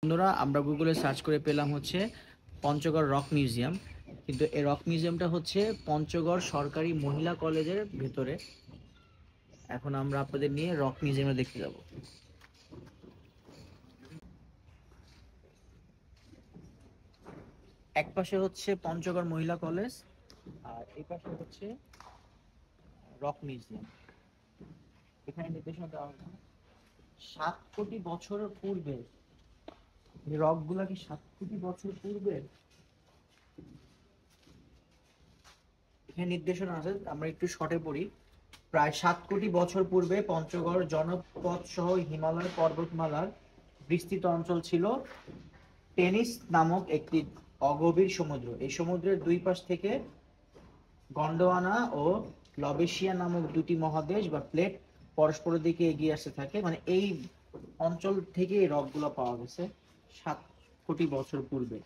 বন্ধুরা, আমরা গুগলে সার্চ করে পেলাম হচ্ছে পঞ্চগড় রক মিউজিয়াম। কিন্তু এই রক মিউজিয়ামটা হচ্ছে পঞ্চগড় সরকারি মহিলা কলেজের ভেতরে। এখন আমরা আপনাদের নিয়ে রক মিউজিয়ামে দেখতে যাব। এক পাশে হচ্ছে পঞ্চগড় মহিলা কলেজ, আর এই পাশে হচ্ছে রক মিউজিয়াম। এখানে নির্দেশনা দেওয়া হচ্ছে 7 কোটি বছর পূর্বে। এই রক গুলা কি 7 কোটি বছর পূর্বে? এখানে নির্দেশনা আছে, আমরা একটু শর্টে পড়ি। প্রায় 7 কোটি বছর পূর্বে পঞ্চগড় জনপদ সহ হিমালয় পর্বতমালার বিস্তৃত অঞ্চল ছিল টেনিস নামক একটি অগভীর সমুদ্র। এই সমুদ্রের দুই পাশ থেকে গন্ডোয়ানা ও লবেশিয়া নামক দুটি মহাদেশ বা প্লেট পরস্পরের দিকে এগিয়ে আসতে থাকে। মানে এই অঞ্চল থেকে এই রকগুলো পাওয়া গেছে 7 কোটি বছর পূর্বে।